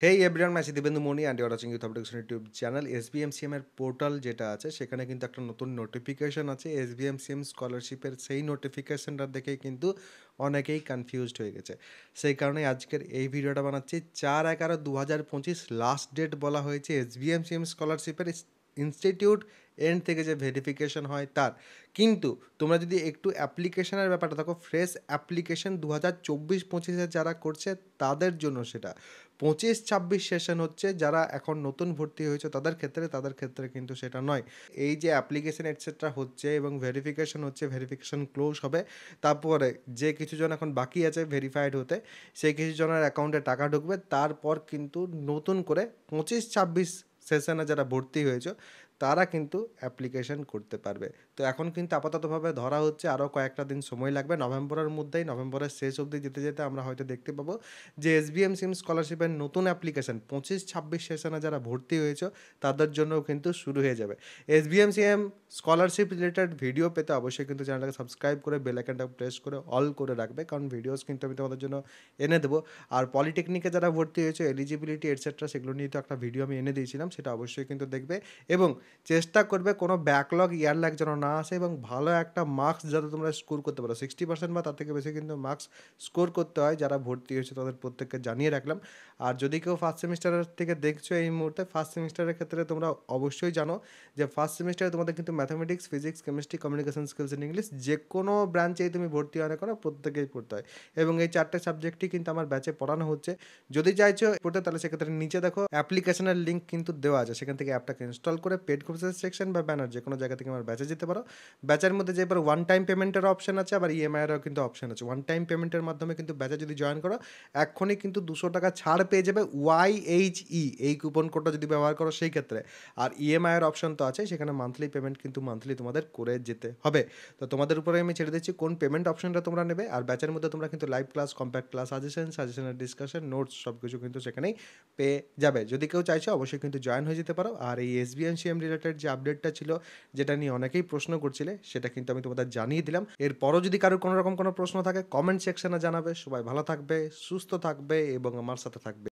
Hey everyone, my Dibendu Moni and you are watching youth updates YouTube channel. SBMCM এর portal যেটা আছে সেখানে কিন্তু একটা নতুন নোটিফিকেশন আছে এসবিএমসিএম স্কলারশিপের। সেই নোটিফিকেশনটা দেখেই কিন্তু অনেকেই কনফিউজড হয়ে গেছে। সেই কারণে আজকের এই ভিডিওটা বানাচ্ছি। 4/11/2025 লাস্ট ডেট বলা হয়েছে এসবিএমসিএম স্কলারশিপের ইনস্টিটিউট এন্ড থেকে যে ভেরিফিকেশন হয় তার। কিন্তু তোমরা যদি একটু অ্যাপ্লিকেশনের ব্যাপারটা দেখো, ফ্রেশ অ্যাপ্লিকেশন 2024-25 যারা করছে তাদের জন্য সেটা। 25-26 সেশন হচ্ছে যারা এখন নতুন ভর্তি হয়েছে তাদের ক্ষেত্রে কিন্তু সেটা নয়। এই যে অ্যাপ্লিকেশন এটসেট্রা হচ্ছে এবং ভেরিফিকেশন হচ্ছে, ভেরিফিকেশন ক্লোজ হবে, তারপরে যে কিছুজন এখন বাকি আছে ভেরিফাইড হতে, সেই কিছুজনের অ্যাকাউন্টে টাকা ঢুকবে। তারপর কিন্তু নতুন করে 25-26 সেশনে যারা ভর্তি হয়েছে তারা কিন্তু অ্যাপ্লিকেশন করতে পারবে। তো এখন কিন্তু আপাততভাবে ধরা হচ্ছে আরও কয়েকটা দিন সময় লাগবে, নভেম্বরের মধ্যেই, নভেম্বরের শেষ অবধি যেতে যেতে আমরা হয়তো দেখতে পাবো যে এসবিএমসিএম স্কলারশিপের নতুন অ্যাপ্লিকেশন 25-26 সেশনে যারা ভর্তি হয়েছে তাদের জন্যও কিন্তু শুরু হয়ে যাবে। এসবিএমসিএম স্কলারশিপ রিলেটেড ভিডিও পেতে অবশ্যই কিন্তু চ্যানেলটাকে সাবস্ক্রাইব করে বেল আইকনটা প্রেস করে অল করে রাখবে, কারণ ভিডিওস কিন্তু আমি তোমাদের জন্য এনে দেবো। আর পলিটেকনিকে যারা ভর্তি হয়েছে এলিজিবিলিটি এটসেট্রা সেগুলো নিয়ে তো একটা ভিডিও আমি এনে দিয়েছিলাম, সেটা অবশ্যই কিন্তু দেখবে এবং চেষ্টা করবে কোনো ব্যাকলগ ইয়ারল্যাগ যেন না আসে এবং ভালো একটা মার্কস যাতে তোমরা স্কোর করতে পারো। 60% বা তার থেকে বেশি কিন্তু মার্কস স্কোর করতে হয়। যারা ভর্তি হয়েছে তাদের প্রত্যেককে জানিয়ে রাখলাম। আর যদি কেউ ফার্স্ট সেমিস্টারের থেকে দেখছো এই মুহূর্তে, ফার্স্ট সেমিস্টারের ক্ষেত্রে তোমরা অবশ্যই জানো যে ফার্স্ট সেমিস্টারে তোমাদের কিন্তু mathematics, physics, chemistry, communication skills in English যে কোনো ব্রাঞ্চেই তুমি ভর্তি হয় না কেন প্রত্যেকেই পড়তে হয় এবং এই 4টে সাবজেক্টই কিন্তু আমার ব্যাচে পড়ানো হচ্ছে। যদি চাইছো পড়তে তাহলে সেক্ষেত্রে নিচে দেখো অ্যাপ্লিকেশনের লিঙ্ক কিন্তু দেওয়া আছে, সেখান থেকে অ্যাপটাকে ইনস্টল করে পেড কোর্সেস সেকশন বা ব্যানার যে কোনো জায়গা থেকে আমার ব্যাচে যেতে পারো। ব্যাচের মধ্যে যে এবার ওয়ান টাইম পেমেন্টের অপশন আছে, আবার ইএমআইয়েরও কিন্তু অপশন আছে। ওয়ান টাইম পেমেন্টের মাধ্যমে কিন্তু ব্যাচে যদি জয়েন করো এক্ষুনি কিন্তু 200 টাকা ছাড় পেয়ে যাবে YHE এই কুপন কোডটা যদি ব্যবহার করো সেই ক্ষেত্রে। আর ইএমআইয়ের অপশন তো আছে, সেখানে মান্থলি পেমেন্ট কিন্তু মান্থলি তোমাদের করে যেতে হবে। তো তোমাদের উপরে আমি ছেড়ে দিচ্ছি কোন পেমেন্ট অপশনটা তোমরা নেবে। আর ব্যাচের মধ্যে তোমরা কিন্তু লাইভ ক্লাস, কম্প্যাক্ট ক্লাস, সাজেশনের ডিসকাশন, নোটস সব কিছু কিন্তু সেখানেই পেয়ে যাবে। যদি কেউ চাইছো অবশ্যই কিন্তু জয়েন হয়ে যেতে পারো। আর এই এসবিএনসিএম রিলেটেড যে আপডেটটা ছিল, যেটা নিয়ে অনেকেই প্রশ্ন করছিলে, সেটা কিন্তু আমি তোমাদের জানিয়ে দিলাম। এরপরও যদি কারোর কোনো রকম কোনো প্রশ্ন থাকে কমেন্ট সেকশনে জানাবে। সবাই ভালো থাকবে, সুস্থ থাকবে এবং আমার সাথে থাকবে।